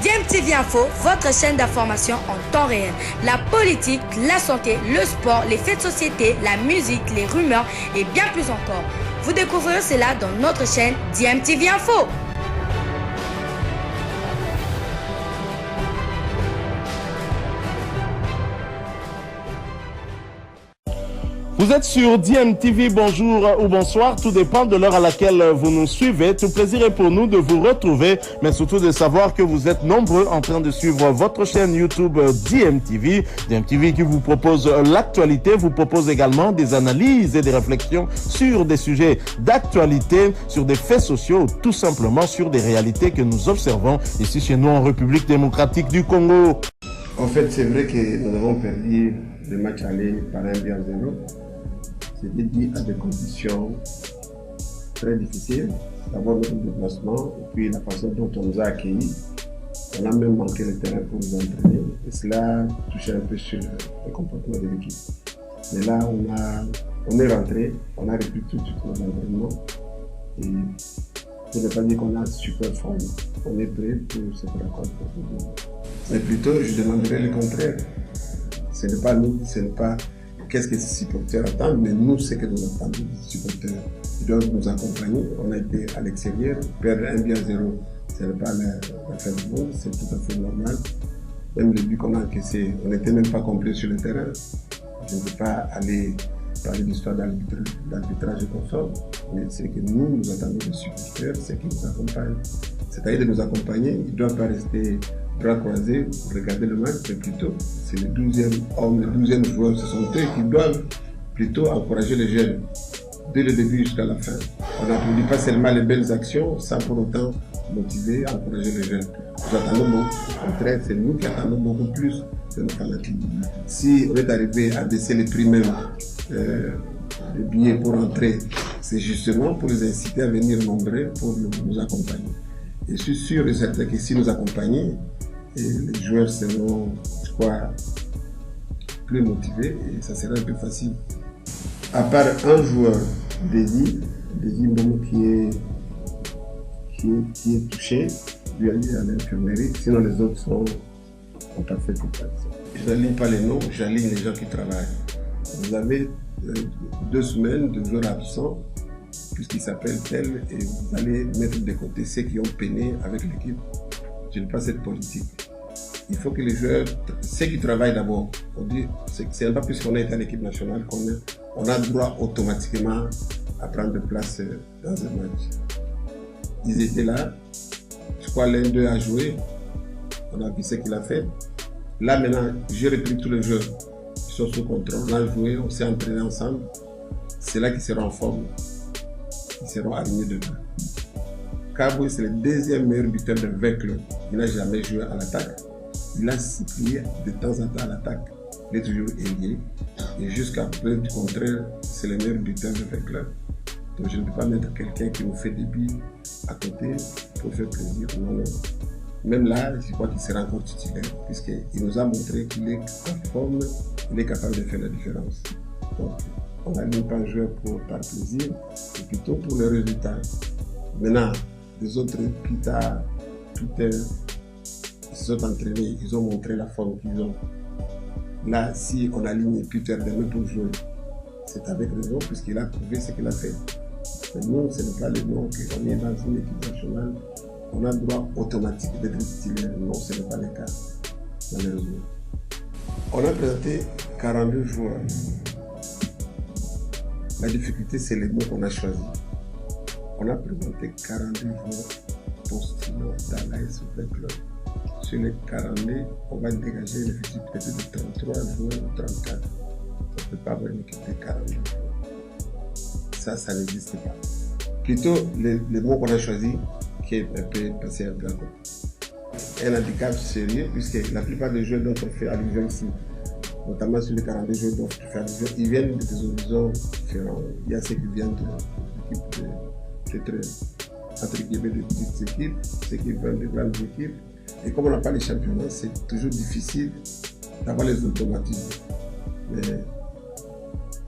DMTV Info, votre chaîne d'information en temps réel. La politique, la santé, le sport, les faits de société, la musique, les rumeurs et bien plus encore. Vous découvrirez cela dans notre chaîne DMTV Info. Vous êtes sur DMTV, bonjour ou bonsoir, tout dépend de l'heure à laquelle vous nous suivez. Tout plaisir est pour nous de vous retrouver, mais surtout de savoir que vous êtes nombreux en train de suivre votre chaîne YouTube DMTV. DMTV qui vous propose l'actualité, vous propose également des analyses et des réflexions sur des sujets d'actualité, sur des faits sociaux, tout simplement sur des réalités que nous observons ici chez nous en République démocratique du Congo. En fait, c'est vrai que nous avons perdu le match aller par 1-0. C'était dû à des conditions très difficiles. D'abord notre déplacement et puis la façon dont on nous a accueillis. On a même manqué le terrain pour nous entraîner et cela touchait un peu sur le comportement de l'équipe. Mais là, on est rentré, on a repris tout de suite nos entraînements et pour ne pas dire qu'on a super forme, on est prêt pour cette rencontre. Mais plutôt, je demanderais le contraire. Ce n'est pas nous, ce n'est pas qu'est-ce que ces supporters attendent, mais nous, ce que nous attendons des supporters. Ils doivent nous accompagner. On a été à l'extérieur, perdre 1-0, ce n'est pas la fin du monde, c'est tout à fait normal. Même le but qu'on a encaissé, on n'était même pas complet sur le terrain. Je ne veux pas aller parler d'histoire d'arbitrage et consorts, mais c'est que nous attendons des supporters, c'est qu'ils nous accompagnent. C'est-à-dire de nous accompagner, ils ne doivent pas rester bras croisés pour regarder le match, mais plutôt, c'est le 12e homme, le 12e joueur, ce sont eux qui doivent plutôt encourager les jeunes, dès le début jusqu'à la fin. On n'applaudit pas seulement les belles actions, sans pour autant motiver, encourager les jeunes. Nous attendons beaucoup, au contraire, c'est nous qui attendons beaucoup plus de nos fanatiques. Si on est arrivé à baisser les prix même des billets pour entrer, c'est justement pour les inciter à venir nombreux pour nous accompagner. Et je suis sûr et certain que si nous accompagnons, et les joueurs seront, je crois, plus motivés et ça sera un peu facile. À part un joueur, Dédi Mbomo qui est touché, lui aller à l'infirmerie, sinon les autres sont en parfaite contact. Je n'aligne pas les noms, j'aligne les gens qui travaillent. Vous avez 2 semaines de joueurs absents, puisqu'ils s'appellent tels, et vous allez mettre de côté ceux qui ont peiné avec l'équipe. Je n'ai pas cette politique. Il faut que les joueurs, ceux qui travaillent d'abord, c'est pas puisqu'on a été à l'équipe nationale qu'on a droit automatiquement à prendre place dans un match. Ils étaient là, je crois l'un d'eux a joué, on a vu ce qu'il a fait. Là maintenant, j'ai repris tous les joueurs, ils sont sous contrôle, on a joué, on s'est entraîné ensemble. C'est là qu'ils seront en forme, ils seront alignés demain. Kaboué, c'est le 2e meilleur buteur de 20 clubs. Il n'a jamais joué à l'attaque. Il a supplié de temps en temps à l'attaque. Il est toujours ailier. Et jusqu'à preuve du contraire, c'est le meilleur buteur de 20 clubs. Donc je ne peux pas mettre quelqu'un qui nous fait des billes à côté pour faire plaisir. Non, non. Même là, je crois qu'il sera encore titulaire, puisqu'il nous a montré qu'il est conforme, il est capable de faire la différence. Donc, on n'aligne pas un joueur par plaisir, mais plutôt pour le résultat. Maintenant, les autres, plus tard, ils se sont entraînés, ils ont montré la forme qu'ils ont. Là, si on aligne Peter demain pour jouer, c'est avec raison, puisqu'il a prouvé ce qu'il a fait. Mais nous, ce n'est pas le nom qu'on est dans une équipe nationale, on a le droit automatique d'être titulaire. Non, ce n'est pas le cas, malheureusement. On a présenté 42 joueurs. La difficulté, c'est les mots qu'on a choisis. On a présenté 42 joueurs postulants dans l'AS Club. Sur les 42, on va dégager l'effectif peut-être de 33 joueurs ou 34. On ne peut pas avoir une équipe de 42 joueurs. Ça n'existe pas. Plutôt, les mots qu'on a choisis, qui est un peu passé un peu à côté. Un handicap sérieux, puisque la plupart des joueurs dont on fait allusion ici, notamment sur les 42 joueurs dont on fait allusion, ils viennent de des horizons différents. Il y a ceux qui viennent de l'équipe entre guillemets de petites équipes, ceux qui viennent de grandes équipes. Et comme on n'a pas les championnats, c'est toujours difficile d'avoir les automatismes. Mais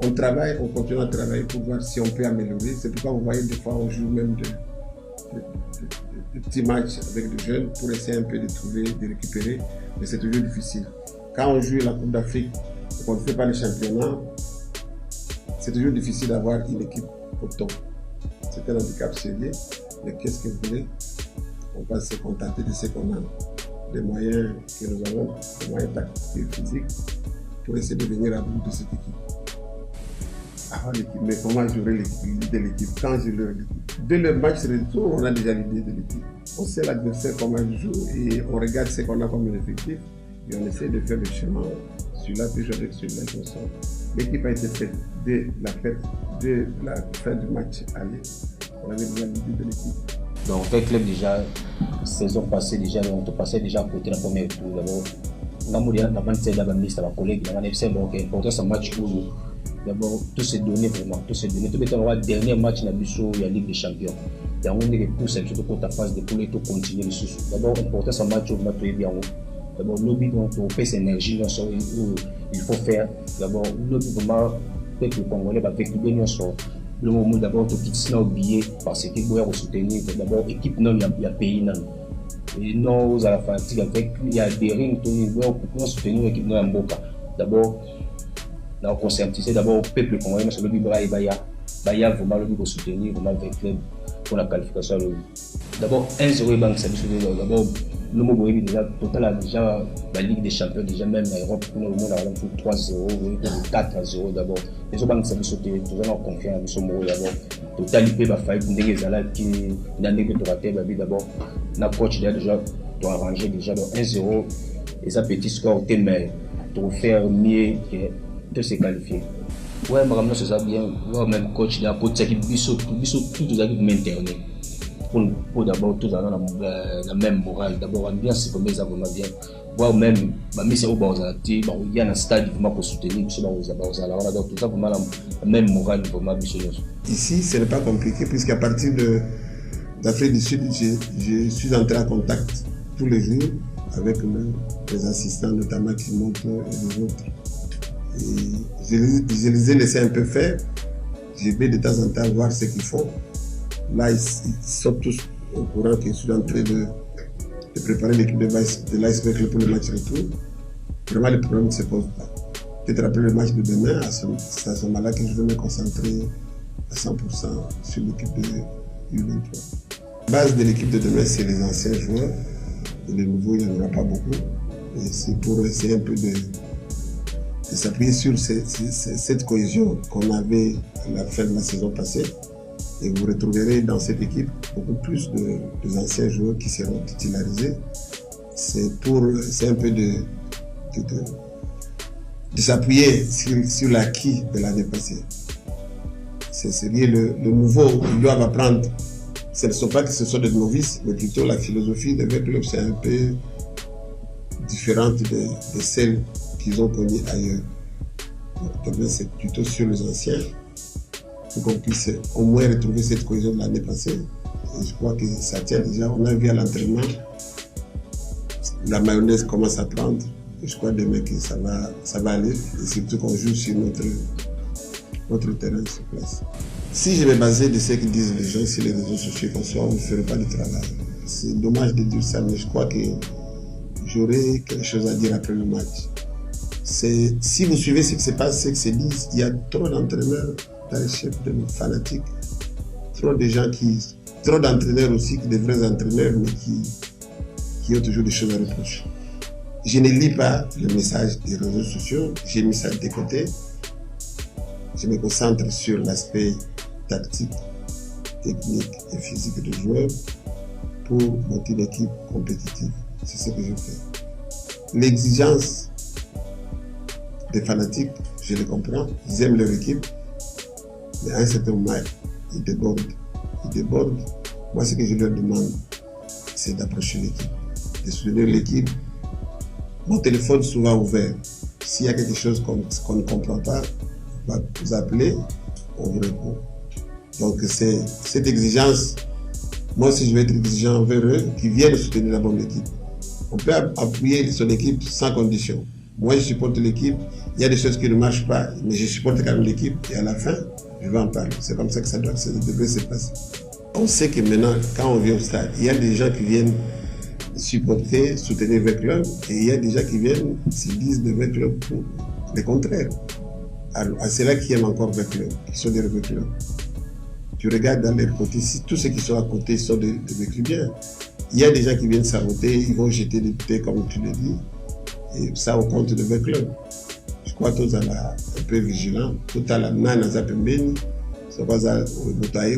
on travaille, on continue à travailler pour voir si on peut améliorer. C'est pourquoi vous voyez des fois on joue même de petits matchs avec des jeunes pour essayer un peu de trouver, de récupérer, mais c'est toujours difficile. Quand on joue la Coupe d'Afrique et qu'on ne fait pas le championnat, c'est toujours difficile d'avoir une équipe au top. C'est un handicap sérieux, mais qu'est-ce que vous voulez? On va se contenter de ce qu'on a, les moyens que nous avons, les moyens tactiques et physiques, pour essayer de venir à bout de cette équipe. Avoir l'équipe, mais comment j'aurai l'idée de l'équipe? Quand je l'aurai l'équipe? Dès le match retour, on a déjà l'idée de l'équipe. On sait l'adversaire comment il joue et on regarde ce qu'on a comme effectif et on essaie de faire le chemin. Celui-là peut jouer avec celui-là qui sort. L'équipe a été faite dès la fin du match aller. On avait déjà l'idée de l'équipe. Donc, avec le club déjà, saison passée, déjà, on passait déjà à côté de la première tour. D'abord, on a mon collègue, on a donc important ce match où d'abord tout s'est donné vraiment, tout s'est donné. Tout le dernier match dans la Ligue des Champions. Il y a des courses, surtout pour ta phase de poulet, tout continuer le sous. D'abord, important ce match où on a tout bien. D'abord, lobby dont on fait cette énergie, il faut faire. D'abord, lobby vraiment, peut-être le Congolais va vécu bien sur le moment d'abord, tout qui s'est oublié parce qu'il faut soutenir. D'abord, équipe non, il y a pays non. Et non, aux à la fatigue avec, il y a des rings, pour soutenir l'équipe non en Boka. D'abord, on conscientiser d'abord le peuple congolais, mais sur le lobby, il y a vraiment le lobby pour soutenir, vraiment avec club pour la qualification. D'abord, 1-0 banque, ça veut dire d'abord, le mot déjà, total a déjà la Ligue des Champions, déjà même en Europe, pour le moment, on a 3-0, 4-0 d'abord. Les autres banques, ça veut sauter, toujours en confiance, sur le mot d'abord. Total, il peut faire pour des gens qui n'ont pas de d'abord. La coach déjà doit arranger déjà dans 1-0 et ça petit score, mais pour faire mieux de se qualifier. Ouais, mais c'est ça bien, même coach, il y a un coach qui tout m'interner. Pour d'abord tout dans la même morale. D'abord, bien c'est comme ça vraiment bien. Voire même, mais c'est au bas il y a un stade vraiment pour soutenir, donc tout ça vraiment la même morale vraiment. Ici, ce n'est pas compliqué puisqu'à partir d'Afrique du Sud, je suis entré en contact tous les jours avec les assistants, notamment qui montent et les autres. Et je les ai laissés un peu faire. Je vais de temps en temps voir ce qu'ils font. Là, ils sont tous au courant que je suis en train de préparer l'équipe de l'Iceberg pour le match retour. Vraiment, le problème ne se pose pas. Peut-être après le match de demain, c'est à ce moment-là que je vais me concentrer à 100% sur l'équipe de U23. La base de l'équipe de demain, c'est les anciens joueurs. Et les nouveaux, il n'y en aura pas beaucoup. Et c'est pour essayer un peu de s'appuyer sur cette cohésion qu'on avait à la fin de la saison passée. Et vous retrouverez dans cette équipe beaucoup plus de anciens joueurs qui seront titularisés. C'est un peu de s'appuyer sur l'acquis de l'année passée. C'est lié le nouveau, ils doivent apprendre. Ce ne sont pas que ce sont des novices, mais plutôt la philosophie de leur club, c'est un peu différente de celle qu'ils ont connues ailleurs. Donc c'est plutôt sur les anciens pour qu'on puisse au moins retrouver cette cohésion de l'année passée. Et je crois que ça tient déjà. On a vu à l'entraînement, la mayonnaise commence à prendre. Et je crois demain que ça va aller. Et surtout qu'on joue sur notre terrain sur place. Si je vais baser de ce que disent les gens sur les réseaux sociaux qu'on soit, on ne ferait pas du travail. C'est dommage de dire ça, mais je crois que j'aurai quelque chose à dire après le match. Si vous suivez ce qui se passe, ce que se dit, il y a trop d'entraîneurs, des chefs de fanatiques, trop d'entraîneurs aussi, des vrais entraîneurs, mais qui ont toujours des choses à reprocher. Je ne lis pas le message des réseaux sociaux, j'ai mis ça de côté. Je me concentre sur l'aspect tactique, technique et physique des joueurs pour monter l'équipe compétitive. C'est ce que je fais. L'exigence des fanatiques, je les comprends, ils aiment leur équipe, mais à un certain moment, ils débordent. Moi, ce que je leur demande, c'est d'approcher l'équipe, de soutenir l'équipe. Mon téléphone est souvent ouvert. S'il y a quelque chose qu'on ne comprend pas, on va vous appeler, on vous répond. Donc, c'est cette exigence. Moi aussi, je vais être exigeant envers eux qui viennent soutenir la bonne équipe. On peut appuyer son équipe sans condition. Moi, je supporte l'équipe. Il y a des choses qui ne marchent pas, mais je supporte quand même l'équipe. Et à la fin, je vais en parler. C'est comme ça que ça devrait se passer. On sait que maintenant, quand on vient au stade, il y a des gens qui viennent supporter, soutenir le club, et il y a des gens qui viennent se disent de le club pour le contraire. Alors, c'est là qui aiment encore le club, qui sont des clubs. Tu regardes dans les côtés, tous ceux qui sont à côté sont des bien. Il y a des gens qui viennent saboter, ils vont jeter des bouteilles comme tu le dis, et ça au compte de le club. Je crois que tous sont un peu vigilants, tout à la nana zapembeni, c'est pas ça,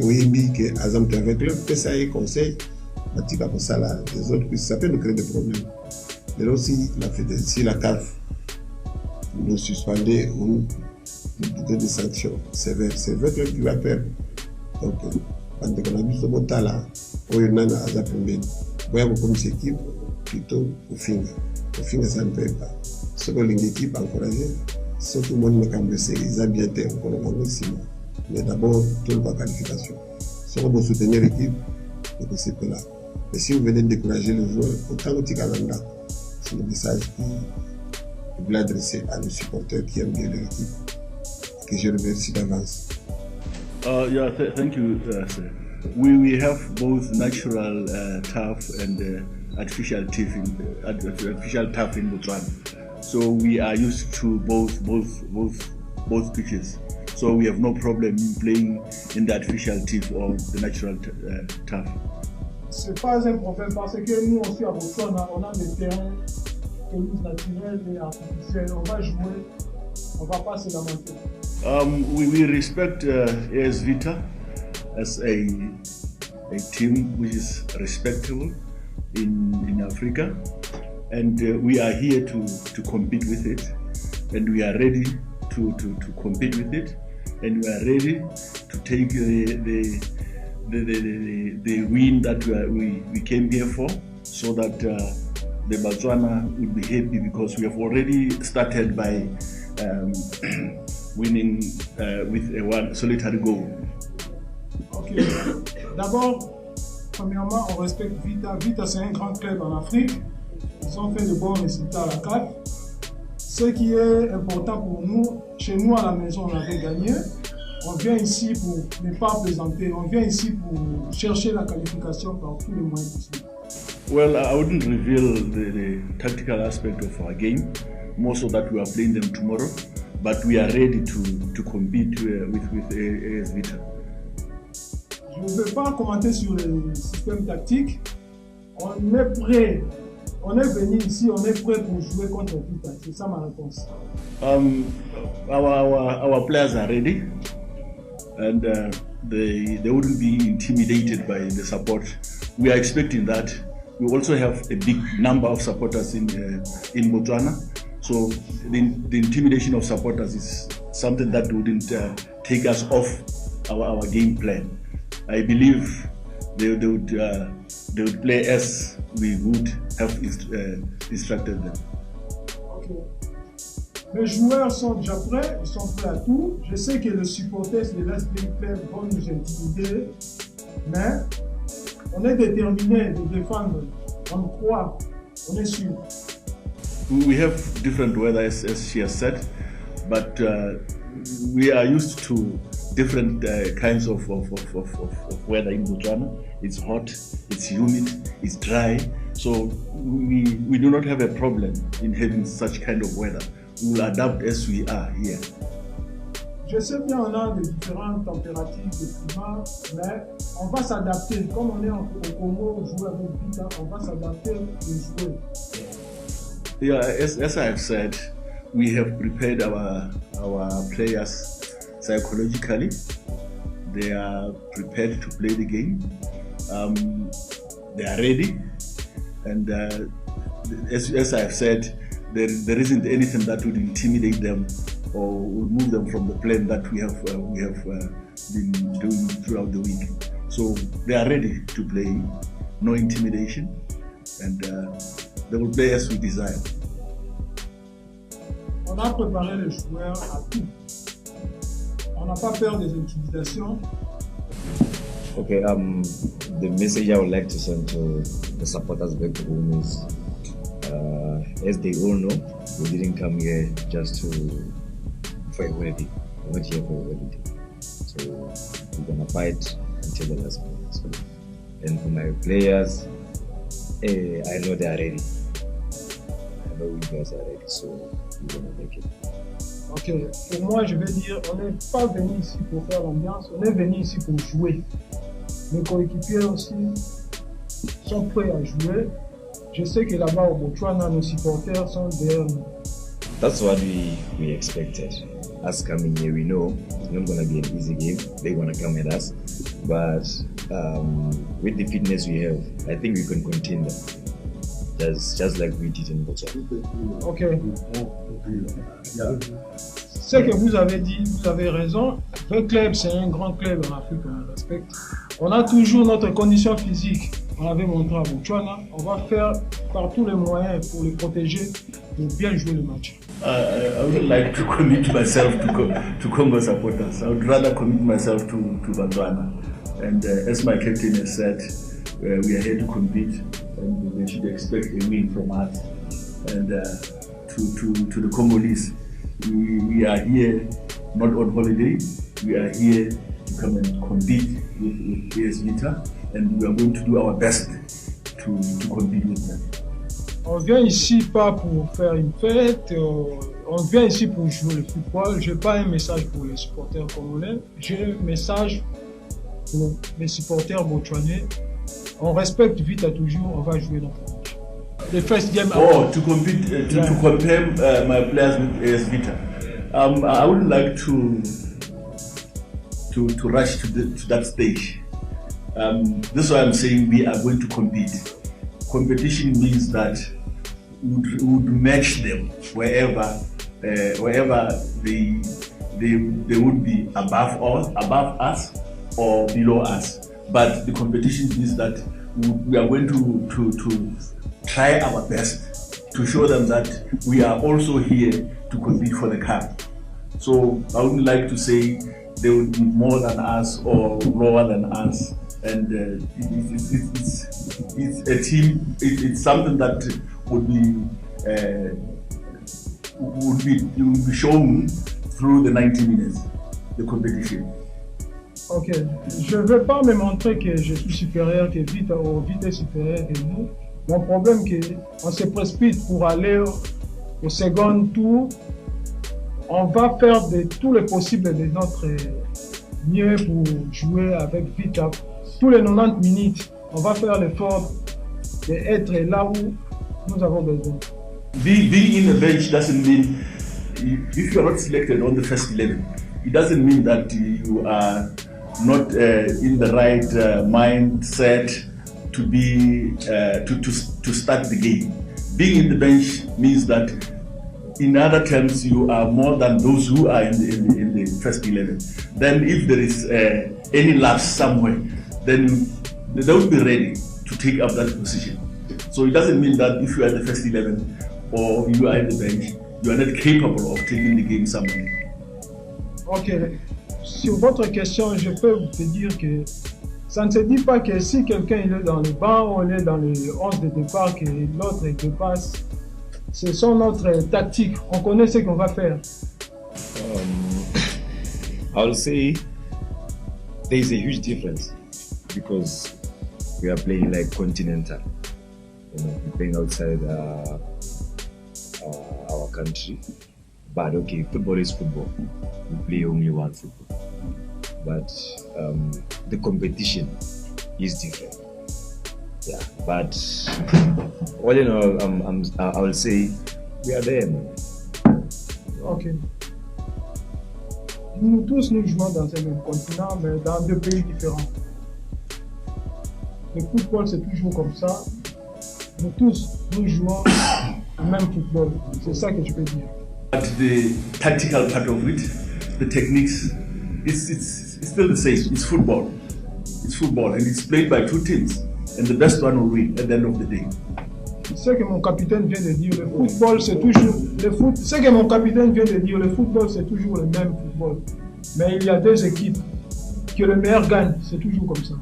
oui, que Azam tu avec club, que ça y est conseil, pour ça là, les autres, ça peut nous créer des problèmes. Mais aussi, si la CAF nous suspendait ou nous des sanctions sévères, c'est vrai que tu vas perdre. Donc, quand on a vu ce bon là, on a un Azapembeni. Voyons comme cette équipe, plutôt au finger. Au finger, ça ne peut pas. Ce que l'équipe a encouragé, c'est que tout le monde me cambresse, ils ont bien été encore au maximum. Mais d'abord, tout la qualification. Si on veut soutenir l'équipe, donc c'est là. Mais si vous venez de décourager les joueurs, autant que Tikalanda, c'est le message que je voulais adresser à nos supporters qui aiment bien l'équipe, que je remercie d'avance. Yeah, thank you, sir. We have both natural turf and artificial turf in Botswana. So we are used to both pitches. So we have no problem in playing in the artificial turf or the natural turf. C'est pas un problème parce que nous aussi à Botswana, on a des terrains pelouse naturelle et artificielle. On va jouer, on va pas se lamenter. We respect AS Vita as a team which is respectable in Africa, and we are here to compete with it, and we are ready to compete with it, and we are ready to take the win that we came here for, so that the Botswana will be happy, because we have already started by winning with a one solitary goal. Ok. D'abord, premièrement, on respecte Vita. Vita, c'est un grand club en Afrique. Ils ont fait de bons résultats à la CAF. Ce qui est important pour nous, chez nous à la maison, on avait gagné. On vient ici pour ne pas plaisanter. On vient ici pour chercher la qualification par tous les moyens possibles. Well, I wouldn't reveal the tactical aspect of our game, more so that we are playing them tomorrow, but we are ready to compete with AS Vita. Je ne veux pas commenter sur le système tactique. On est prêt. On est venu ici, on est prêt pour jouer contre Vita. C'est ça ma réponse. Our players are ready, and they wouldn't be intimidated by the support. We are expecting that. We also have a big number of supporters in Botswana, so the intimidation of supporters is something that wouldn't take us off our game plan. I believe they would play as we would have instructed them. Okay. Les joueurs sont déjà prêts, ils sont prêts à tout. Je sais que les supporters de l'Est Club vont nous intimider, mais on est déterminé de défendre. On croit, on est sûr. We have different weather, as she has said, but we are used to different kinds of weather in Botswana. It's hot, it's humid, it's dry, so we do not have a problem in having such kind of weather. We will adapt as we are here. Je sais bien on a des différentes températures de climat, mais on va s'adapter. Comme on est au Congo, on joue avec Vita, on va s'adapter et jouer. Yeah, as I have said, we have prepared our players psychologically. They are prepared to play the game. They are ready, and as I have said, there isn't anything that would intimidate them or will move them from the plan that we have been doing throughout the week. So they are ready to play, no intimidation, and they will play as we desire. On a préparé les joueurs à tout. On n'a pas peur des intimidations. Okay, the message I would like to send to the supporters back home is, as they all know, we didn't come here just for a wedding. We're not here for a wedding. So we're gonna fight until the last minute. So, and for my players, I know they are ready. I know you guys are ready, so we're gonna make it. Ok, pour moi, je vais dire, on n'est pas venu ici pour faire l'ambiance, on est venu ici pour jouer. Mes coéquipiers aussi sont prêts à jouer. Je sais que là-bas au Botswana, nos supporters sont derrière nous. That's what we expected. Us coming here, we know it's not going to be an easy game. They're going to come at us. But with the fitness we have, I think we can contain them. Just like we did in Botswana. Ok. Ce que vous avez dit, vous avez raison. Le club, c'est un grand club en Afrique, on le respecte. On a toujours notre condition physique. On avait montré à Botswana. On va faire par tous les moyens pour les protéger, pour bien jouer le match. I would like to commit myself to Congo supporters. I would rather commit myself to Botswana. And as my captain has said, we are here to compete, and they should expect a win from us. And to the Congolese, we are here not on holiday. We are here to come and compete with AS Vita, and we are going to do our best to compete with them. On vient ici pas pour faire une fête, on vient ici pour jouer le football. Je n'ai pas un message pour les supporters congolais, j'ai un message pour les supporters botswanais. On respecte Vita toujours, on va jouer notre match. The first game. To compete, to compare my players with AS Vita. I wouldn't like to rush to that stage. This is why I'm saying we are going to compete. Competition means that we would match them wherever they would be above us or below us. But the competition means that we are going to try our best to show them that we are also here to compete for the cup. So I wouldn't like to say they would be more than us or lower than us. And it's a team. It's something that would be shown through the 90 minutes, the competition. Ok, je ne veux pas me montrer que je suis supérieur, que Vita est supérieur que nous. Mon problème c'est qu'on se précipite pour aller au second tour. On va faire de tout le possible de notre mieux pour jouer avec Vita. Tous les 90 minutes, on va faire l'effort d'être là où nous avons besoin. Being in the bench doesn't mean, if you are not selected on the first 11, it doesn't mean that you are not in the right mindset to be to start the game. Being in the bench means that, in other terms, you are more than those who are in the first 11. Then if there is any lapse somewhere, then they will be ready to take up that position. So it doesn't mean that if you are in the first 11 or you are in the bench, you are not capable of taking the game somewhere. Ok. Sur votre question, je peux vous dire que ça ne se dit pas que si quelqu'un est dans le banc ou il est dans le 11 de départ, que l'autre dépasse. Ce sont notre tactique. On connaît ce qu'on va faire. I'll say there is a huge difference because we are playing like continental. You know, we're playing outside our country. But okay, football is football. We play only one football. But the competition is different. Yeah, but all in all, I will say we are there, man. Ok. Nous tous, nous jouons dans un même continent, mais dans deux pays différents. Le football, c'est toujours comme ça. Nous tous, nous jouons le même football. C'est ça que je peux dire. But the tactical part of it, the techniques, it's still the same. It's football. It's football, and it's played by two teams. And the best one will win at the end of the day. Ce que mon capitaine vient de dire, le football c'est toujours ce que mon capitaine vient de dire, le football c'est toujours le même football. Mais il y a deux équipes que le meilleur gagne, c'est toujours comme ça.